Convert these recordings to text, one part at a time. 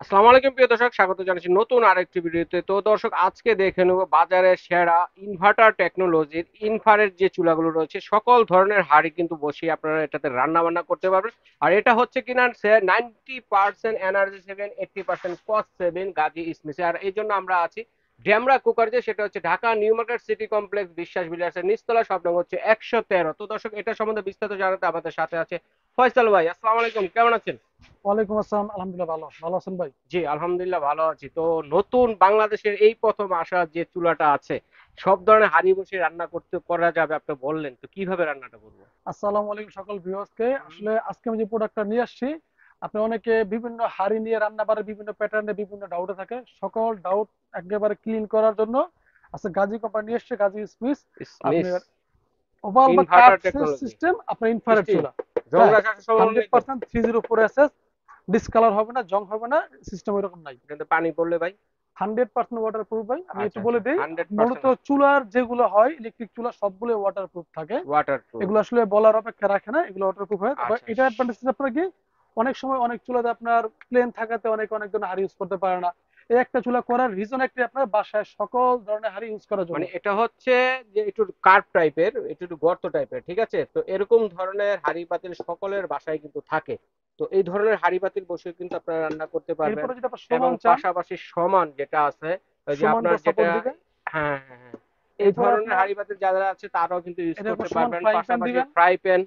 আসসালামু আলাইকুম প্রিয় দর্শক, স্বাগত জানাচ্ছি নতুন আরেকটি ভিডিওতে। তো দর্শক, আজকে দেখে নেব বাজারে সেরা ইনভার্টার টেকনোলজির ইনফ্রারেড যে চুলাগুলো রয়েছে, সকল ধরনের হাঁড়ি কিন্তু বসিয়ে আপনারা এটাতে রান্না বান্না করতে পারবেন। আর এটা হচ্ছে কিনা 90% energy saving, 80% cost saving Gazi স্মিসে। আর এই জন্য আমরা আছি ড্যামরা কুকার, যে সেটা হচ্ছে Dhaka New Market city complex বিশ্বাস বিলাসের নিচতলা, শপ নম্বর হচ্ছে 113। তো দর্শক, এটা সম্বন্ধে বিস্তারিত জানাতে আমাদের সাথে আছে ফয়সাল ভাই। আসসালামু আলাইকুম, কেমন আছেন? ওয়ালাইকুম আসসালাম। আলহামদুলিল্লাহ, ভালো ভালো আছেন ভাই? জি আলহামদুলিল্লাহ ভালো আছি। তো নতুন বাংলাদেশের এই প্রথম আসা যে চুলাটা আছে, সব ধরনের হাঁড়ি বসিয়ে রান্না করতে করা যাবে, আপনি বললেন তো কিভাবে রান্নাটা করবো? আসসালামু আলাইকুম সকল ভিউয়ার্সকে। হুম। আসলে আজকে আমি যে প্রোডাক্টটা নিয়ে আসছি, আপনি অনেকে বিভিন্ন হাড়ি নিয়ে রান্না বাড়ে বিভিন্ন প্যাটার্নে বিভিন্ন ডাউটে থাকে, সকল ডাউট একেবারে ক্লিন করার জন্য আজকে গাজী কোম্পানি নিয়ে এসছে, গাজী স্মিথ। স্মিথ আপনার ওভাল বা কাট ইনভার্টার টেকনোলজি। সিস্টেম, আপনার ইনফ্রারেড স্টিল চুলা। জং হ্যাঁ, রাখার সম্ভাবনা নেই তো? 100% 304 ডিসকালার হবে না, জং হবে না, সিস্টেম ওইরকম নাই। কিন্তু পানি পড়লে ভাই? 100% ওয়াটার প্রুফ ভাই। আমি আচ্ছা একটু আচ্ছা, বলে দিই, 100% মূলত চুলার যেগুলো হয় ইলেকট্রিক চুলা সবগুলো ওয়াটার প্রুফ থাকে। Water proof. এগুলো আসলে বলার অপেক্ষা রাখে না, এগুলো ওয়াটারপ্রুফ হয়। তবে আচ্ছা। এটা অ্যাডভান্টেজ আপনার কি, অনেক সময় অনেক চুলাতে আপনার প্লেন থাকাতে অনেক জন হাড়ি ইউজ করতে পারে না। এই একটা চুলা করার রিজন একটি, আপনার বাসায় সকল ধরনের হাড়ি ইউজ করার জন্য। মানে এটা হচ্ছে যে একটু কার্ভ টাইপের, একটু একটু গর্ত টাইপের, ঠিক আছে? তো এরকম ধরনের হাঁড়ি পাতিল সকলের বাসায় কিন্তু থাকে। তো এই ধরনের হাঁড়ি পাতিল বসে কিন্তু আপনারা রান্না করতে পারবেন। এরপরে যদি আপনার এবং সমান চান, পাশাপাশি সমান যেটা আছে, ওই যে সমান আপনার করে যেটা, সাপোর্ট দিবে। হ্যাঁ হ্যাঁ হ্যাঁ, এই এরপরে ধরনের আপনার হাঁড়ি পাতিল যারা আছে তারাও কিন্তু ইউজ এরকম করতে সমান পারবেন। ফ্রাইং প্যান পাশাপাশি দিবেন, ফ্রাই প্যান,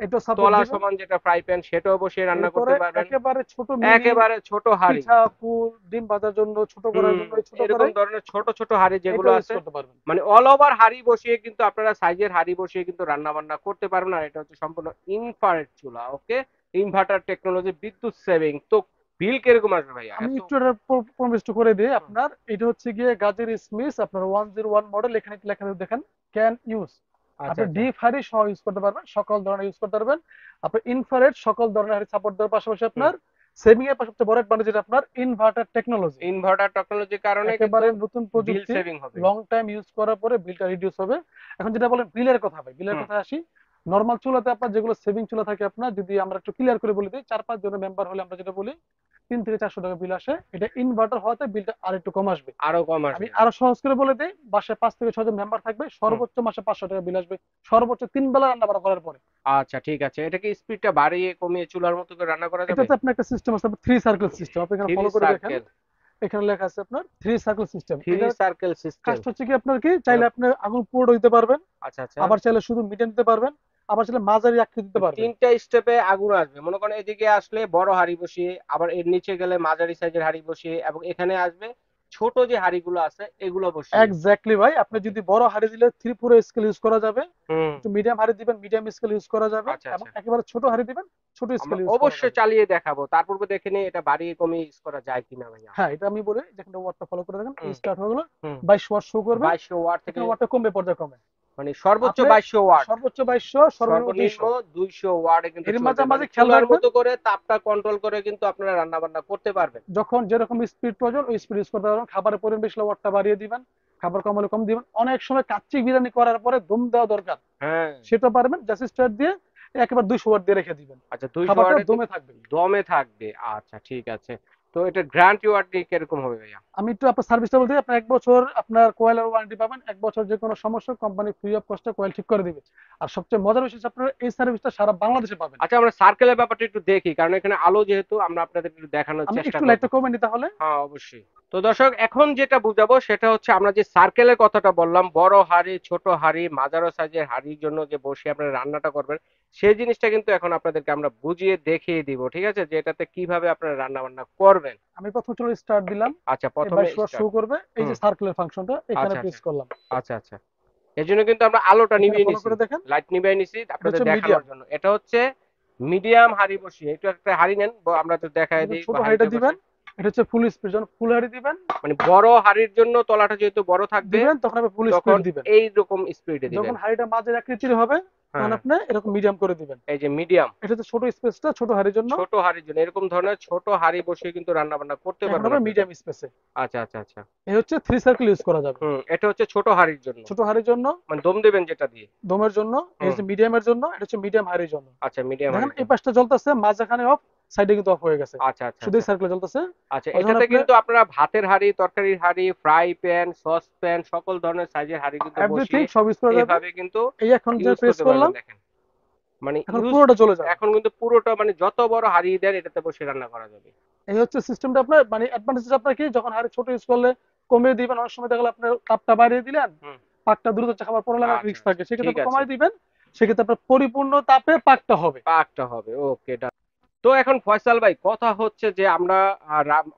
এটাও সাপোর্ট তলা দিবে। সমান যেটা ফ্রাই প্যান, সেটাও বসিয়ে রান্না এরপরে করতে পারবেন। একেবারে ছোট মিনি একেবারে ছোট হাঁড়ি। পিঠা পুর ডিম ভাজার জন্য, ছোট করার হুম, জন্য এই ছোট এরকম করে ধরনের ছোট ছোট হাঁড়ি যেগুলো এটাও ইউজ আছে, করতে পারবেন। মানে অল ওভার হাঁড়ি বসিয়ে কিন্তু আপনারা সাইজের হাঁড়ি বসিয়ে কিন্তু রান্না বান্না করতে পারবেন। আর এটা হচ্ছে সম্পূর্ণ ইনফ্রারেড চুলা, ওকে? ইনভার্টার টেকনোলজি, বিদ্যুৎ সেভিং। তো বিল কিরকম আসবে ভাইয়া আমি এত? একটু এটা প্রমিস করে দিই হুম, আপনার। এটা হচ্ছে গিয়ে গাজের স্মিথ, আপনার 101 মডেল। এখানে কি লেখা আছে দেখেন, ক্যান ইউজ। আচ্ছা আপনি আচ্ছা। ডিপ হাড়ি সহ ইউজ করতে পারবেন, সকল ধরনের ইউজ করতে পারবেন। আপনার ইনফ্রারেড সকল ধরনের হাড়ি সাপোর্ট দেওয়ার পাশাপাশি হুম। আপনার সেভিং এর পাশে সবচেয়ে বড় অ্যাডভান্টেজ যেটা আপনার ইনভার্টার টেকনোলজি। ইনভার্টার টেকনোলজির কারণে কিন্তু একেবারে নতুন বিল প্রযুক্তি, সেভিং হবে। লং টাইম ইউজ করার পরে বিলটা রিডিউস হবে। এখন যেটা বলেন বিলের কথা, ভাই বিলের হুম। কথা আসি। নর্মাল চুলাতে আপনার যেগুলো সেভিং চুলা থাকে, আপনার যদি আমরা একটু ক্লিয়ার করে বলে দিই, 4-5 জনের মেম্বার হলে আমরা যেটা বলি 3 থেকে 400 টাকা বিল আসে। এটা ইনভার্টার হওয়াতে বিলটা আর একটু কম আসবে। আরো কম আমি আসবে। আরো সহজ করে বলে দিই, বাসায় 5 থেকে 6 জন মেম্বার থাকবে, হুম। সর্বোচ্চ মাসে 500 টাকা বিল আসবে, সর্বোচ্চ 3 বেলা রান্না বান্না করার পরে। আচ্ছা ঠিক আছে, এটা কি স্পিডটা বাড়িয়ে কমিয়ে চুলার মতো করে রান্না করা যাবে? এটাতে আপনার একটা সিস্টেম আছে, 3 সার্কেল সিস্টেম। আপনি এখানে থ্রি ফলো করে দেখেন, সার্কেল। এখানে লেখা আছে আপনার 3 সার্কেল সিস্টেম। থ্রি এটার সার্কেল সিস্টেম। কাজটা হচ্ছে কি, আপনার কি চাইলে আপনি আগুন পুরোটা দিতে পারবেন, আচ্ছা আচ্ছা। আবার চাইলে শুধু মিডিয়াম দিতে পারবেন, আবার চাইলে মাঝারি আকৃতি দিতে পারবেন। তিনটা স্টেপে আগুন আসবে, মনে করেন এদিকে আসলে বড় হাঁড়ি বসিয়ে, আবার এর নিচে গেলে মাঝারি সাইজের হাঁড়ি বসিয়ে, এবং এখানে আসবে ছোট যে হাঁড়িগুলো আছে এগুলো বসিয়ে। এক্স্যাক্টলি ভাই, আপনি ওকে। যদি বড় হাড়ি দিলে পুরো স্কেল ইউজ করা যাবে, হুম। একটু মিডিয়াম হাড়ি দিবেন মিডিয়াম স্কেল ইউজ করা যাবে, আচ্ছা এবং আচ্ছা। একেবারে ছোট হাড়ি দিবেন ছোট আমরা স্কেল ইউজ করা অবশ্যই যাবে। চালিয়ে দেখাবো, তার পূর্বে দেখে নিই এটা বাড়িয়ে কমিয়ে ইউজ করা যায় কিনা ভাইয়া। হ্যাঁ, এটা আমি বলি, যেখানে ওয়াটটা ফলো করে দেখেন, এই হুম। স্টার্ট হয়ে গেল, হুম। 2200 ওয়াট শো করবে। 2200 ওয়াট থেকে, এখানে ওয়াটটা কমবে, পর্যায়ে কমে। মানে সর্বোচ্চ আপনি 2200 ওয়াট। সর্বোচ্চ 2200, সর্বনিম্ন সর্বনিম্ন 200। 200 ওয়াটে কিন্তু এর চলবে, মানে মাঝামাঝি খেয়াল চুলার রাখবেন, মতো করে তাপটা কন্ট্রোল করে কিন্তু আপনারা রান্না বান্না করতে পারবেন। যখন যেরকম স্পিড প্রয়োজন ওই স্পিড ইউজ করতে পারবেন। খাবারের পরিমাণ বেশি হলে ওয়াটটা বাড়িয়ে দিবেন, খাবার কম হলে কম দিবেন। অনেক সময় কাচ্চি বিরিয়ানি করার পরে দম দেওয়া দরকার, হ্যাঁ। সেটা পারবেন জাস্ট স্টার্ট দিয়ে একেবারে 200 ওয়াট দিয়ে রেখে দিবেন, আচ্ছা, 200 খাবারটা ওয়াটে দমে থাকবে। দমে থাকবে। আচ্ছা ঠিক আছে। তো এটা গ্যারান্টি ওয়ারেন্টি কিরকম হবে ভাইয়া? আমি একটু আপনার সার্ভিসটা বলতে, আপনার 1 বছর আপনার কোয়েলের ওয়ারেন্টি পাবেন। 1 বছর যে কোনো সমস্যা কোম্পানি ফ্রি অফ কস্টে কোয়েল ঠিক করে দিবে। আর সবচেয়ে মজার বিষয় হচ্ছে, আপনার এই সার্ভিসটা সারা বাংলাদেশে পাবেন। আচ্ছা, আমরা সার্কেলের ব্যাপারটা একটু দেখি, কারণ এখানে আলো যেহেতু, আমরা আপনাদের একটু দেখানোর আমি চেষ্টা একটু করব। লাইটটা কমে নিই তাহলে। হ্যাঁ অবশ্যই। তো দর্শক, এখন যেটা বুঝাবো সেটা হচ্ছে, আমরা যে সার্কেলের কথাটা বললাম, বড় হাঁড়ি ছোট হাঁড়ি মাঝারো সাইজের হাঁড়ির জন্য যে বসে আপনারা রান্নাটা করবেন, সেই জিনিসটা কিন্তু এখন আপনাদেরকে আমরা বুঝিয়ে দেখিয়ে দিব, ঠিক আছে? যে এটাতে কিভাবে আপনারা রান্না বান্না করবেন। আমি প্রথম চলো স্টার্ট দিলাম, আচ্ছা, এই প্রথমে 22 ওয়াট শো স্টার্ট। করবে, এই যে হুম। সার্কেলের ফাংশনটা এখানে আচ্ছা প্রেস আচ্ছা। করলাম। আচ্ছা আচ্ছা। এর জন্য কিন্তু আমরা আলোটা এখানে নিভিয়ে ফলো নিছি, করে দেখেন, লাইট নিভিয়ে নিছি এটা আপনাদের হচ্ছে দেখানোর মিডিয়াম। জন্য। এটা হচ্ছে মিডিয়াম হাঁড়ি বসিয়ে, একটু একটা হাঁড়ি নেন, আমরা তো দেখাই যখন দিই ছোট হাঁড়িটা হাঁড়িতে বসে। দিবেন, এটা হচ্ছে ফুল স্পিড। যখন ফুল হাঁড়ি দিবেন মানে বড় হাঁড়ির জন্য তলাটা যেহেতু বড় থাকবে, দিবেন তখন আপনি ফুল স্পিড তখন দিবেন। এই রকম স্পিডে দিবেন। যখন হাঁড়িটা মাঝের আকৃতির হবে, হ্যাঁ তখন হ্যাঁ। আপনি এরকম মিডিয়াম করে দিবেন। এই যে মিডিয়াম। এটা হচ্ছে ছোট স্পেসটা ছোট হাঁড়ির জন্য। ছোট হাঁড়ির জন্য এরকম ধরনের ছোট হাঁড়ি বসিয়ে কিন্তু রান্না বান্না করতে এখন পারবেন হবে আপনারা। মিডিয়াম স্পেসে। আচ্ছা আচ্ছা আচ্ছা। এই হচ্ছে 3 সার্কেল ইউজ করা যাবে। হুম, এটা হচ্ছে ছোট হাঁড়ির জন্য, ছোট হাঁড়ির জন্য, মানে দম দেবেন যেটা দিয়ে। দমের জন্য। এই হুম। যে মিডিয়ামের জন্য, এটা হচ্ছে মিডিয়াম হাঁড়ির জন্য। আচ্ছা, মিডিয়াম দেখেন হাঁড়ির এই জন্য। পাশটা জ্বলতেছে, মাঝখানে অফ, সাইডে কিন্তু অফ হয়ে গেছে, আচ্ছা আচ্ছা শুধুই আচ্ছা সার্কেল চলতেছে। আচ্ছা। যখন এটাতে আপনি কিন্তু আপনারা ভাতের হাঁড়ি, তরকারির হাঁড়ি, ফ্রাই প্যান, সস প্যান সকল ধরনের সাইজের হাঁড়ি কিন্তু এভরিথিং বসিয়ে সব ইউজ করা যাবে। এইভাবে কিন্তু এই এখন যে ইউজ প্রেস করতে করলাম, পারবেন। দেখেন মানে এখন ইউজ পুরোটা চলে যাবে। এখন কিন্তু পুরোটা মানে যত বড় হাঁড়ি দেন এটাতে বসে রান্না করা যাবে। এই হচ্ছে সিস্টেমটা আপনার, মানে অ্যাডভান্টেজ আপনার কি, যখন হাড়ি ছোট ইউজ করলে কমিয়ে দিবেন, অনেক সময় দেখা গেলো আপনার তাপটা বাড়িয়ে দিলেন, হুম। পাকটা দ্রুত খাবার পরে লাগার আচ্ছা রিস্ক আচ্ছা থাকে, সেক্ষেত্রে ঠিক আপনি আছে। কমাই দিবেন, সেক্ষেত্রে আপনার পরিপূর্ণ তাপে পাকটা হবে। পাকটা হবে, ওকে। তো এখন ফয়সাল ভাই কথা হচ্ছে যে আমরা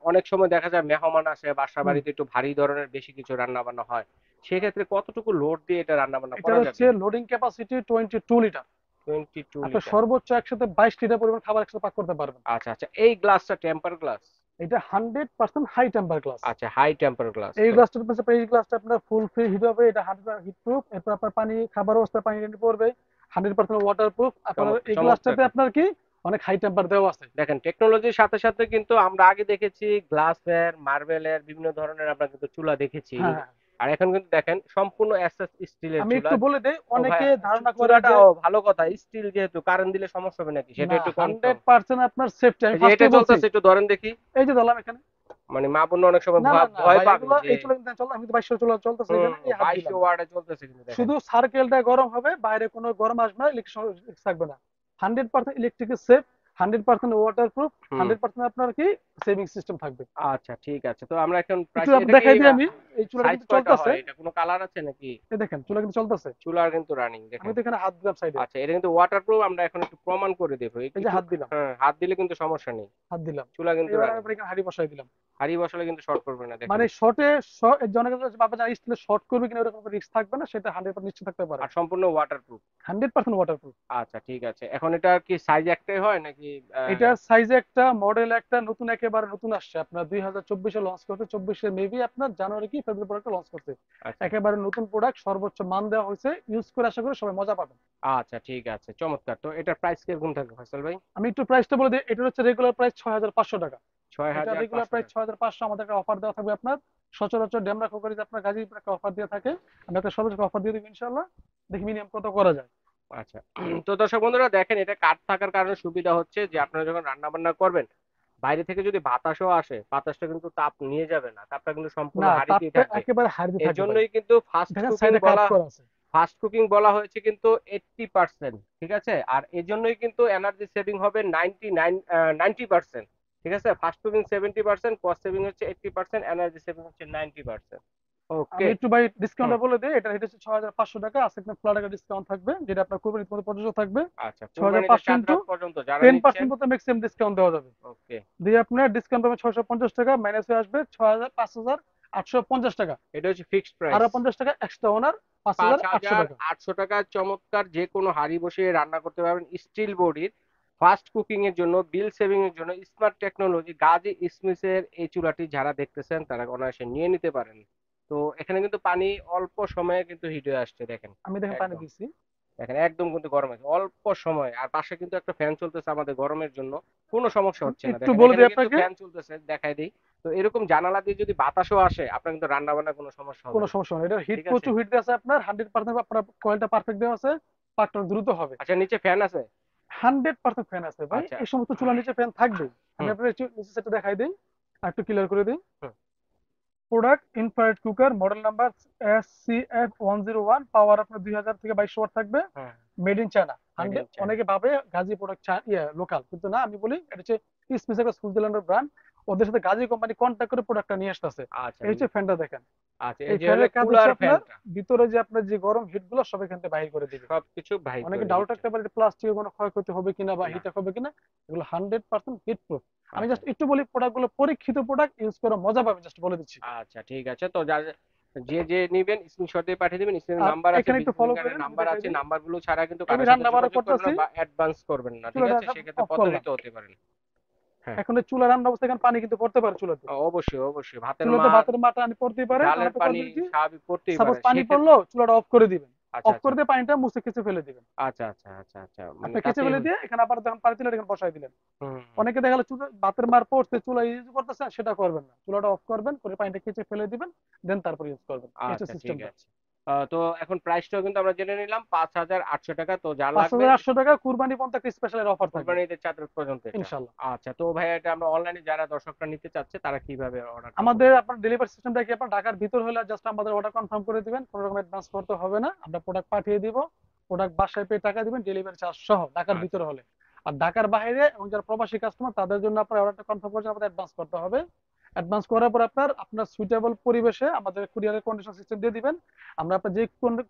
অনেক সময় দেখা যায় মেহমান আসে বাসা হুম। বাড়িতে, একটু ভারী ধরনের বেশি কিছু রান্না বান্না হয়, সেক্ষেত্রে কতটুকু লোড দিয়ে এটা রান্না বান্না এটার করা হচ্ছে যাবে? Loading capacity 22 litre. 22 আপনি লিটার সর্বোচ্চ একসাথে 22 লিটার পরিমাণ খাবার একসাথে পাক করতে পারবেন। আচ্ছা আচ্ছা, এই গ্লাসটা টেম্পার গ্লাস? এটা 100% হাই টেম্পার গ্লাস। আচ্ছা, হাই টেম্পার গ্লাস এই তো। গ্লাসটার পাশে এই গ্লাসটা আপনার ফুল ফ্রি হিট হবে, এটা 100% হিট প্রুফ। এরপর আপনার পানি, খাবার অবস্থায় পানি রেডি পড়বে, 100% ওয়াটার প্রুফ। আপনার চমৎকার এই চমৎকার। গ্লাসটাতে আপনার কি অনেক হাই টেম্পার দেওয়া আছে। দেখেন টেকনোলজির সাথে সাথে কিন্তু আমরা আগে দেখেছি গ্লাসের, মার্বেলের বিভিন্ন ধরনের আমরা কিন্তু চুলা দেখেছি, হ্যাঁ, হ্যাঁ। আর এখন কিন্তু দেখেন সম্পূর্ণ এসএস স্টিলের আমি চুলা। একটু বলে দেই, ও ভাই, অনেকে ধারণা করে যে চুলাটাও ভালো কথা, স্টিল যেহেতু কারেন্ট দিলে সমস্যা হবে নাকি সেটা না, একটু কনফার্ম। 100% আপনার সেফটি, আমি এই যে এটা ফার্স্টেই বলছি। চলতেছে, একটু ধরেন দেখি। এই যে ধরলাম এখানে। মানে মা বোন অনেক সময় না, না, ভয় না ভয় ভাই, পাবে এগুলো যে। এই চুলা কিন্তু চল, আমি তো 2200 চুলা চলতেছে হুম, এখানে, এই হাত 2200 দিলাম। ওয়াটে চলতেছে কিন্তু দেখেন। শুধু সার্কেলটা গরম হবে, বাইরে কোনো গরম আসবে না, ইলেকট্রিক থাকবে না। 100% ইলেকট্রিক সেফ, 100% ওয়াটার প্রুফ, হুম। 100% আপনার কি সেভিং সিস্টেম থাকবে। আচ্ছা ঠিক আছে, তো আমরা এখন একটু প্রাইস, আপনি এটা কি দেখাই দিই আমি। এই চুলাটা সাইজ কিন্তু কয়টা চলতেছে। হয়, এটা কোনো কালার আছে নাকি? এই দেখেন চুলা কিন্তু চলতেছে। চুলার কিন্তু রানিং আমি দেখেন। তো এখানে হাত দিলাম সাইডে। আচ্ছা, এটা কিন্তু ওয়াটারপ্রুফ, আমরা এখন একটু প্রমাণ করে দেবো এই যে কিছু। হাত দিলাম, হ্যাঁ, হাত দিলে কিন্তু সমস্যা নেই, হাত দিলাম। চুলা কিন্তু এবার আমি রানিং। এখানে হাঁড়ি বসাই দিলাম। হাড়ি বসালে কিন্তু শর্ট করবে না দেখেন। মানে শর্টে, জনের কাছে বাবা জানি স্টিলে শর্ট করবে কিনা ওরকম রিস্ক থাকবে না, সেটা 100% নিশ্চিত থাকতে পারেন। আর সম্পূর্ণ ওয়াটারপ্রুফ। 100% water proof. আচ্ছা ঠিক আছে, এখন এটা কি সাইজ একটাই হয় নাকি? এটার সাইজে একটা, মডেল একটা নতুন, একেবারে নতুন আসছে আপনার 2024-এ লঞ্চ করতে, 24-এ মেবি আপনার জানুয়ারি কি ফেব্রুয়ারি প্রোডাক্ট লঞ্চ করতে। আচ্ছা একেবারে নতুন প্রোডাক্ট, সর্বোচ্চ মান দেওয়া হয়েছে, ইউজ করে আশা করি সবাই মজা পাবেন। আচ্ছা ঠিক আছে, চমৎকার। তো এটার প্রাইস কিরকম থাকবে ফয়সাল ভাই? আমি একটু প্রাইসটা বলে দিই, এটা হচ্ছে রেগুলার প্রাইস 6500 টাকা। ছয় এটা হাজার রেগুলার পাঁচশো প্রাইস টাকা 6500, আমাদের একটা অফার দেওয়া থাকবে আপনার। সচরাচর ডেমরা কোকারিতে আপনার গাজীপুর একটা অফার দিয়ে থাকে, আমি একটা সর্বোচ্চ অফার দিয়ে দেবো ইনশাল্লাহ। দেখি মিনিমাম কত করা যায়। আচ্ছা। তো দর্শক বন্ধুরা দেখেন, এটা কাঠ থাকার কারণে সুবিধা হচ্ছে যে আপনারা যখন রান্না বান্না করবেন, বাইরে থেকে যদি বাতাসও আসে, বাতাসটা কিন্তু তাপ নিয়ে যাবে না, তাপটা কিন্তু সম্পূর্ণ না, হাঁড়িতেই তাপটা থাকবে। একেবারে হারিতে এর থাকে ভাই। জন্যই কিন্তু ফাস্ট দেখেন কুকিং সাইডে কাট বলা, করা আছে। ফাস্ট কুকিং বলা হয়েছে কিন্তু 80%, ঠিক আছে। আর এর জন্যই কিন্তু এনার্জি সেভিং হবে 90%, ঠিক আছে। ফাস্ট কুকিং 70%, কস্ট সেভিং হচ্ছে 80%, এনার্জি সেভিং হচ্ছে 90%। আমি ওকে। একটু ভাই হুম। ডিসকাউন্টটা বলে দিই, এটা রেট হচ্ছে 6500 টাকা, আছে একটা ফ্ল্যাট টাকা ডিসকাউন্ট থাকবে, যেটা আপনার কুরবানির মধ্যে প্রযোজ্য থাকবে। আচ্ছা, ছয় হাজার কুরবানিতে পাঁচশো চাঁদ ইন্টু রাত পর্যন্ত যারা টেন নিচ্ছেন। পার্সেন্ট মতো ম্যাক্সিমাম ডিসকাউন্ট দেওয়া যাবে। ওকে। দিয়ে আপনার ডিসকাউন্ট পাবেন 650 টাকা, মাইনাস হয়ে আসবে 5850 টাকা। এটা হচ্ছে ফিক্সড প্রাইস। আরো 50 টাকা এক্সট্রা ওনার, পাঁচ পাঁচ হাজার আটশো হাজার টাকা আটশো টাকার চমৎকার যে কোনো হাঁড়ি বসিয়ে রান্না করতে পারবেন স্টিল বডির। ফাস্ট কুকিং এর জন্য, বিল সেভিং এর জন্য স্মার্ট টেকনোলজি গাজী স্মিথের এই চুলাটি যারা দেখতেছেন তারা অনায়াসে নিয়ে নিতে পারেন। তো এখানে কিন্তু পানি অল্প সময়ে কিন্তু হিট হয়ে আসছে দেখেন। আমি দেখেন পানি একদম দিচ্ছি। দেখেন, একদম কিন্তু গরম আছে অল্প সময়, আর পাশে কিন্তু একটা ফ্যান চলতেছে আমাদের গরমের জন্য, কোনো সমস্যা আমি হচ্ছে না। একটু দেখেন বলে এখানে দিই কিন্তু আপনাকে, ফ্যান চলতেছে, দেখাই দিই। তো এরকম জানালা দিয়ে যদি বাতাসও আসে, আপনার কিন্তু রান্না বান্নার কোনো সমস্যা হবে কোনো না। সমস্যা নেই, এটা হিট ঠিক আছে। প্রচুর হিট আছে আপনার 100%, আপনার কয়েলটা পারফেক্ট দেওয়া আছে, পাকটা দ্রুত হবে। আচ্ছা, নিচে ফ্যান আছে? 100% ফ্যান আছে ভাই, আচ্ছা। এই সমস্ত চুলার নিচে ফ্যান থাকবে। আমি হুম আপনার একটু নিচে সেটা দেখাই দিই, আর একটু ক্লিয়ার করে দিই। হুম। Product infrared cooker, model number SCF101, power আপনার 2000 থেকে 2200 ওয়াট থাকবে। হ্যাঁ। Made in China, made in 100। China. অনেকে ভাবে গাজী প্রোডাক্ট লোকাল, কিন্তু না, আমি বলি এটা হচ্ছে স্পেশাল সুইজারল্যান্ডের ব্র্যান্ড। ওদের সাথে গাজী কোম্পানি কন্ট্যাক্ট করে প্রোডাক্টটা নিয়ে আসতেছে। আচ্ছা এই হচ্ছে ফ্যানটা দেখেন। আচ্ছা, এই এই যে হলো ফ্যানের কাজ হচ্ছে কুলার আপনার ফ্যানটা, ভিতরে যে আপনার যে গরম হিট গুলো সব এখান থেকে বাইর করে দিবে। সবকিছু বাহির অনেকে করে ডাউট দিচ্ছে। রাখতে পারে প্লাস্টিকের কোনো ক্ষয়ক্ষতি হবে কিনা বা না। হিট হবে কিনা, এগুলো 100% হিট প্রুফ। আমি আচ্ছা জাস্ট একটু বলি, প্রোডাক্ট গুলো পরীক্ষিত প্রোডাক্ট, ইউজ করে মজা পাবেন, জাস্ট বলে দিচ্ছি। আচ্ছা ঠিক আছে, তো যে যে নিবেন স্ক্রিনশট দিয়ে পাঠিয়ে দিবেন, স্ক্রিনে আর নাম্বার আছে, এখানে একটু বিজনেস ফলো লিঙ্কের করেন, আমি নাম্বার দেখাই আছে, দিই। নাম্বারগুলো ছাড়া কিন্তু আমি কারোর সাথে রান্না বান্না যোগাযোগ করবেন না করতেছি, বা অ্যাডভান্স করবেন না, ঠিক চুলাটা আছে, সেক্ষেত্রে অফ করলাম। প্রতারিত হতে পারেন। হ্যাঁ। এখন এই চুলা রান্না অবস্থা, এখানে পানি কিন্তু পড়তে পারে চুলাতে। অবশ্যই অবশ্যই, ভাতের চুলাতে মার, ভাতের মাটা আনি পড়তেই পারে, ডালের অনেকটা পানি করবেন কি, স্বাভাবিক পড়তেই সাপোজ পারে পানি সেক্ষেত্রে। পড়লো, চুলাটা অফ করে দিবেন। আচ্ছা অফ আচ্ছা করে দিয়ে পানিটা মুছে কেচে ফেলে দিবেন। আচ্ছা আচ্ছা আচ্ছা আচ্ছা, মানে আপনি কেচে তাতেই ফেলে হলো। দিয়ে এখানে আবার যখন পানি দিলেন এখানে বসাই দিলেন। হুম হুম। অনেকে দেখা গেলো চুলা ভাতের মার পড়ছে, চুলা ইউজ করতেছেন, সেটা করবেন না, চুলাটা অফ করবেন, করে পানিটা কেচে ফেলে দিবেন, দেন তারপর ইউজ করবেন। এই হচ্ছে আচ্ছা ঠিক সিস্টেমটা। আছে। তো এখন প্রাইসটাও কিন্তু আমরা জেনে নিলাম 5,800 টাকা। তো যা পাঁচ লাগবে হাজার আটশো টাকা কুরবানি পর্যন্ত একটা স্পেশাল অফার থাকবে কোরবানি ঈদের চাঁদ রাত পর্যন্ত এটা। ইনশাল্লাহ। আচ্ছা, তো ভাইয়া এটা আমরা অনলাইনে যারা দর্শকরা নিতে চাচ্ছে তারা কিভাবে অর্ডারটা আমাদের করবে? আপনার ডেলিভারি সিস্টেমটা কি, আপনার ঢাকার ভিতর হলে জাস্ট আমাদের অর্ডার কনফার্ম করে দিবেন, কোনো রকম অ্যাডভান্স করতে হবে না, আমরা প্রোডাক্ট পাঠিয়ে দিব, প্রোডাক্ট বাসায় পেয়ে টাকা দিবেন ডেলিভারি চার্জ সহ, ঢাকার আচ্ছা। ভিতরে হলে। আর ঢাকার বাইরে এবং যারা প্রবাসী কাস্টমার তাদের জন্য আপনার অর্ডারটা কনফার্ম করার জন্য আমাদের অ্যাডভান্স করতে হবে। অ্যাডভান্স করার পর আপনার আপনার সুইটেবল পরিবেশে আমাদের কুরিয়ারের কন্ডিশন সিস্টেম দিয়ে দিবেন, আমরা আপনার যে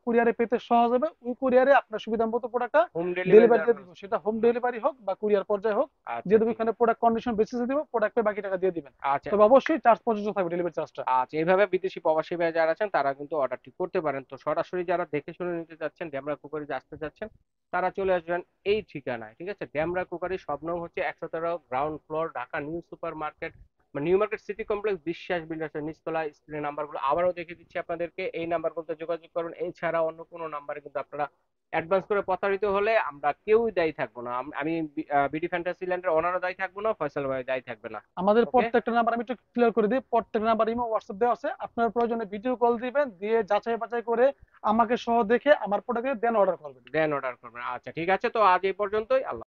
কুরিয়ারে পেতে সহজ হবে ওই কুরিয়ারে আপনার সুবিধা মতো প্রোডাক্টটা হোম ডেলিভারি ডেলিভারি দেওয়ার দিয়ে দিব, ব্যবস্থা। সেটা হোম আচ্ছা। ডেলিভারি হোক বা কুরিয়ার পর্যায়ে হোক, আচ্ছা দিয়ে দেবো। ঠিক এখানে আছে। প্রোডাক্ট কন্ডিশন বেসিসে দিব, প্রোডাক্ট পেয়ে বাকি টাকা দিয়ে দিবেন। আচ্ছা। তবে অবশ্যই চার্জ প্রযোজ্য থাকবে, ডেলিভারি চার্জটা। আচ্ছা, এইভাবে বিদেশি প্রবাসী ভাই যারা আছেন তারা কিন্তু অর্ডারটি করতে পারেন। তো সরাসরি যারা দেখে শুনে নিতে চাচ্ছেন, ডেমরা কুকারিজ আসতে চাচ্ছেন, তারা চলে আসবেন এই ঠিকানায়। ঠিক আছে, ডেমরা কুকারি, সব নং হচ্ছে 113, ground floor, Dhaka new super market, new Market city complex, বিশ্বাস বিল্ডার্সের নিচতলা। স্ক্রিনের নাম্বারগুলো আবারও দেখে দিচ্ছি আপনাদেরকে, এই নাম্বারগুলোতে যোগাযোগ করুন। এছাড়া অন্য কোনো নাম্বারে কিন্তু আপনারা অ্যাডভান্স করে প্রতারিত হলে আমরা কেউই দায়ী থাকবো না। আমি বিডি ফ্যান্টাসি ল্যান্ডের ওনারও দায়ী থাকবো না, ফয়সাল ভাই দায়ী থাকবে না। আমাদের ওকে। প্রত্যেকটা নাম্বার আমি একটু ক্লিয়ার করে দিই, প্রত্যেকটা নাম্বার ইমো হোয়াটসঅ্যাপ দেওয়া আছে, আপনার প্রয়োজনে ভিডিও কল দিবেন, দিয়ে যাচাই বাছাই করে আমাকে সহ দেখে আমার প্রোডাক্টে দেন অর্ডার করবেন। দেন অর্ডার করবেন। আচ্ছা ঠিক আছে, তো আজ এই পর্যন্তই। আল্লাহ